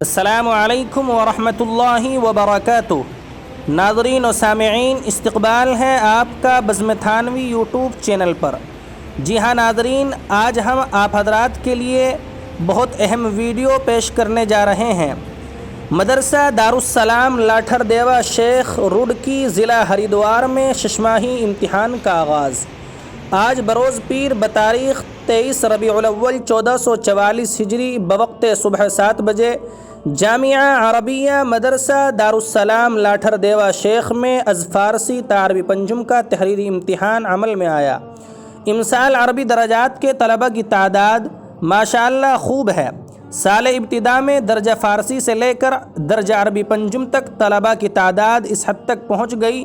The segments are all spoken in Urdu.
السلام علیکم ورحمۃ اللہ وبرکاتہ۔ ناظرین و سامعین، استقبال ہے آپ کا بزم تھانوی یوٹیوب چینل پر۔ جی ہاں ناظرین، آج ہم آپ حضرات کے لیے بہت اہم ویڈیو پیش کرنے جا رہے ہیں۔ مدرسہ دارالسلام لاٹھر دیوا شیخ روڈکی ضلع ہریدوار میں ششماہی امتحان کا آغاز آج بروز پیر بتاریخ 23 ربیع الاول 1444 ہجری بوقت صبح 7 بجے جامعہ عربیہ مدرسہ دارالسلام لاٹھر دیوا شیخ میں از فارسی تا عربی پنجم کا تحریری امتحان عمل میں آیا۔ امسال عربی درجات کے طلبہ کی تعداد ماشاءاللہ خوب ہے۔ سال ابتدا میں درجہ فارسی سے لے کر درجہ عربی پنجم تک طلبہ کی تعداد اس حد تک پہنچ گئی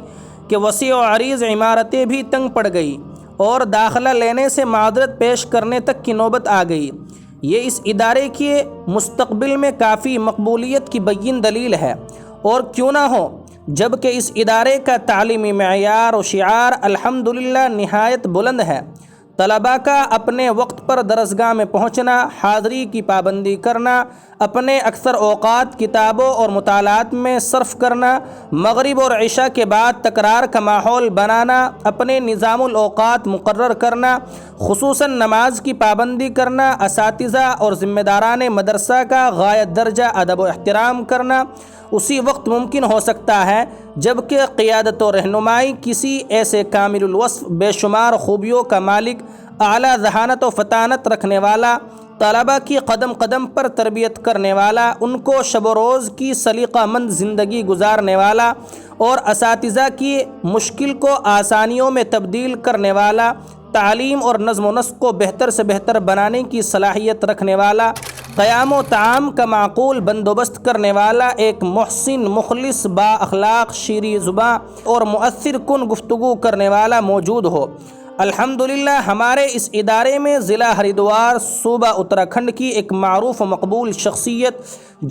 کہ وسیع و عریض عمارتیں بھی تنگ پڑ گئی اور داخلہ لینے سے معذرت پیش کرنے تک کی نوبت آ گئی۔ یہ اس ادارے کے مستقبل میں کافی مقبولیت کی بین دلیل ہے، اور کیوں نہ ہو، جبکہ اس ادارے کا تعلیمی معیار و شعار الحمدللہ نہایت بلند ہے۔ طلباء کا اپنے وقت پر درسگاہ میں پہنچنا، حاضری کی پابندی کرنا، اپنے اکثر اوقات کتابوں اور مطالعات میں صرف کرنا، مغرب اور عشاء کے بعد تکرار کا ماحول بنانا، اپنے نظام الاوقات مقرر کرنا، خصوصاً نماز کی پابندی کرنا، اساتذہ اور ذمہ داران مدرسہ کا غایت درجہ ادب و احترام کرنا اسی وقت ممکن ہو سکتا ہے جبکہ قیادت و رہنمائی کسی ایسے کامل الوصف بے شمار خوبیوں کا مالک، اعلیٰ ذہانت و فطانت رکھنے والا، طلباء کی قدم قدم پر تربیت کرنے والا، ان کو شب و روز کی سلیقہ مند زندگی گزارنے والا اور اساتذہ کی مشکل کو آسانیوں میں تبدیل کرنے والا، تعلیم اور نظم و نسق کو بہتر سے بہتر بنانے کی صلاحیت رکھنے والا، قیام و طعام کا معقول بندوبست کرنے والا، ایک محسن، مخلص، با اخلاق، شیریں زباں اور مؤثر کن گفتگو کرنے والا موجود ہو۔ الحمدللہ ہمارے اس ادارے میں ضلع ہریدوار صوبہ اتراکھنڈ کی ایک معروف و مقبول شخصیت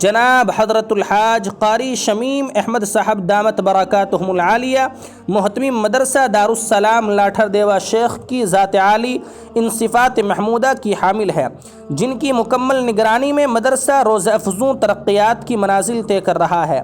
جناب حضرت الحاج قاری شمیم احمد صاحب دامت برکاتہم العالیہ محتمم مدرسہ دارالسلام لاٹھر دیوا شیخ کی ذات عالی ان صفات محمودہ کی حامل ہے، جن کی مکمل نگرانی میں مدرسہ روز افزوں ترقیات کی منازل طے کر رہا ہے۔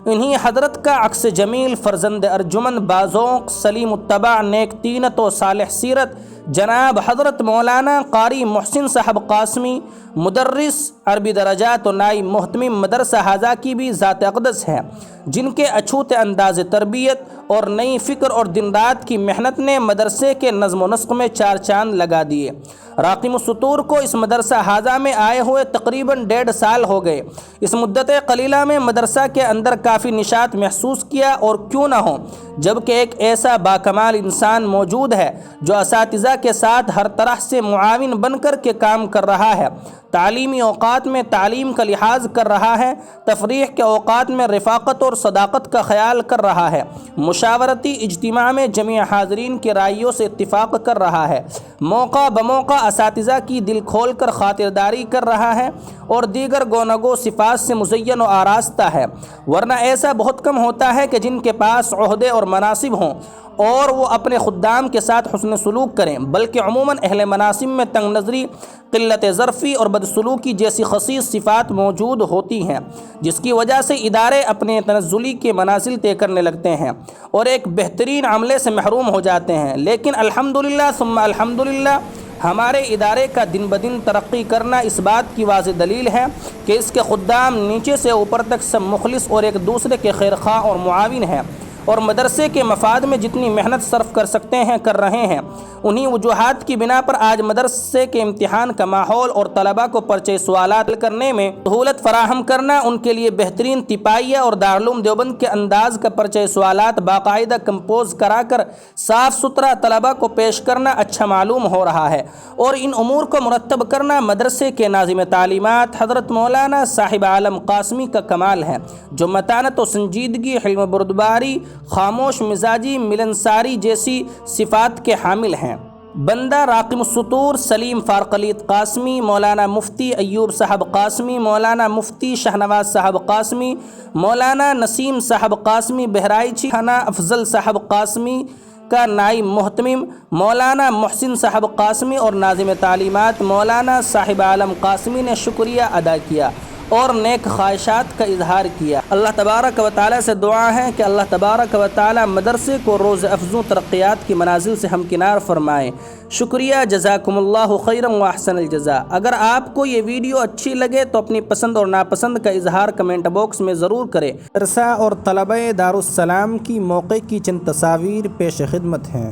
انہی حضرت کا عکس جمیل، فرزند ارجمند، باذوق، سلیم الطبع، نیک طینت و صالح سیرت جناب حضرت مولانا قاری محسن صاحب قاسمی مدرس عربی درجات و نائب محتمم مدرسہ حاضہ کی بھی ذات اقدس ہے، جن کے اچھوت انداز تربیت اور نئی فکر اور دن رات کی محنت نے مدرسے کے نظم و نسق میں چار چاند لگا دیے۔ راقم السطور کو اس مدرسہ حاضہ میں آئے ہوئے تقریباً 1.5 سال ہو گئے۔ اس مدت قلیلہ میں مدرسہ کے اندر کافی نشاط محسوس کیا، اور کیوں نہ ہو جبکہ ایک ایسا باکمال انسان موجود ہے جو اساتذہ کے ساتھ ہر طرح سے معاون بن کر کے کام کر رہا ہے، تعلیمی اوقات میں تعلیم کا لحاظ کر رہا ہے، تفریح کے اوقات میں رفاقت اور صداقت کا خیال کر رہا ہے، مشاورتی اجتماع میں جميع حاضرین کی رائیوں سے اتفاق کر رہا ہے، موقع بموقع اساتذہ کی دل کھول کر خاطرداری کر رہا ہے، اور دیگر گونگو صفات سے مزین و آراستہ ہے۔ ورنہ ایسا بہت کم ہوتا ہے کہ جن کے پاس عہدے اور مناصب ہوں اور وہ اپنے خدام کے ساتھ حسن سلوک کریں، بلکہ عموماً اہل مناصب میں تنگ نظری، قلت ظرفی اور بدسلوکی جیسی خصیص صفات موجود ہوتی ہیں، جس کی وجہ سے ادارے اپنے تنزلی کے منازل طے کرنے لگتے ہیں اور ایک بہترین عملے سے محروم ہو جاتے ہیں۔ لیکن الحمدللہ ثم الحمدللہ ہمارے ادارے کا دن بدن ترقی کرنا اس بات کی واضح دلیل ہے کہ اس کے خدام نیچے سے اوپر تک سب مخلص اور ایک دوسرے کے خیرخواہ اور معاون ہیں، اور مدرسے کے مفاد میں جتنی محنت صرف کر سکتے ہیں کر رہے ہیں۔ انہی وجوہات کی بنا پر آج مدرسے کے امتحان کا ماحول اور طلباء کو پرچہ سوالات حل کرنے میں سہولت فراہم کرنا، ان کے لیے بہترین طپائیہ اور دارالعلوم دیوبند کے انداز کا پرچہ سوالات باقاعدہ کمپوز کرا کر صاف ستھرا طلباء کو پیش کرنا اچھا معلوم ہو رہا ہے، اور ان امور کو مرتب کرنا مدرسے کے ناظم تعلیمات حضرت مولانا صاحب عالم قاسمی کا کمال ہے، جو متانت و سنجیدگی، حلم بردباری، خاموش مزاجی، ملنساری جیسی صفات کے حامل ہیں۔ بندہ راقم السطور سلیم فارقلیت قاسمی، مولانا مفتی ایوب صاحب قاسمی، مولانا مفتی شہنواز صاحب قاسمی، مولانا نسیم صاحب قاسمی بہرائچی، خانہ افضل صاحب قاسمی کا نائب محتمم مولانا محسن صاحب قاسمی اور ناظم تعلیمات مولانا صاحب عالم قاسمی نے شکریہ ادا کیا، اور نیک خواہشات کا اظہار کیا۔ اللہ تبارک و تعالیٰ سے دعا ہے کہ اللہ تبارک و تعالیٰ مدرسے کو روز افزوں ترقیات کی منازل سے ہمکنار فرمائے۔ شکریہ، جزاکم اللہ خیرا و احسن الجزاء۔ اگر آپ کو یہ ویڈیو اچھی لگے تو اپنی پسند اور ناپسند کا اظہار کمنٹ باکس میں ضرور کریں۔ مدرسہ اور طلبہ دارالسلام کی موقع کی چند تصاویر پیش خدمت ہیں۔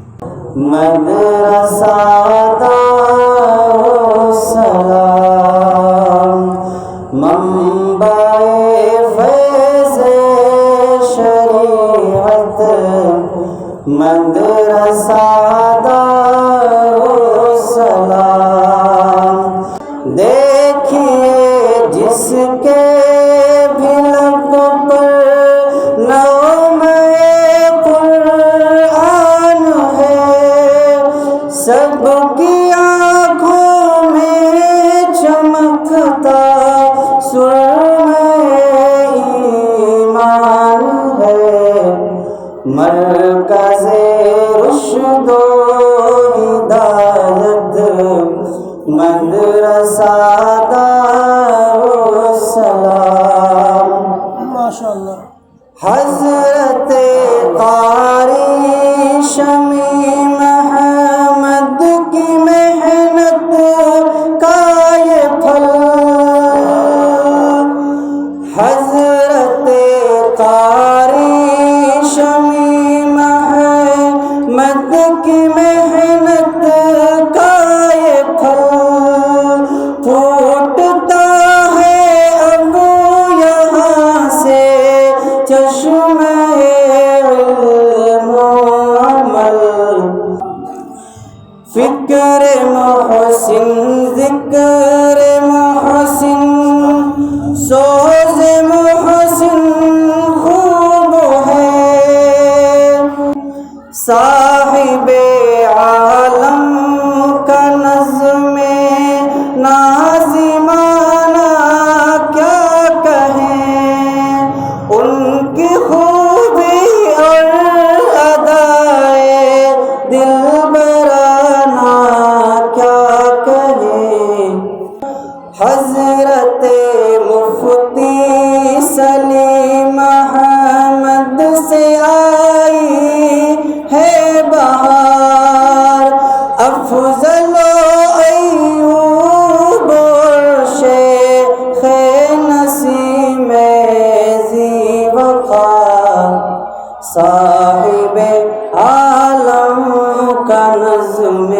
مدرسہ دارالسلام منبع فیض شریعت، مدرسہ دارالسلام دیکھیے جس کے بھی لب پر نام قرآن ہے، سب کی آنکھوں میں چمکتا سرمہ ایمان ہے، مرکز رشد و ہدایت مدرسہ دارالسلام۔ ماشاءاللہ۔ حضرت قاری شمیم احمد کی محنت کا یہ پھل، حضرت قاری شمیم احمد کی محنت کا یہ پھل پھوٹتا ہے اب یہاں سے چشمہ علم و عمل، فکر محسن ذکر محسن سوز محسن خوب ہے، صاحب عالم کا نظم نازمانہ کیا کہیں، ان کی خوبی اور ادائے دلبرانہ کیا کہیں، حضرت مفتی سلیم احمد سے آئی ہے بہار، افضل و ایوب اور شیخ نسیم ذی وقار، صاحب عالم کا نظم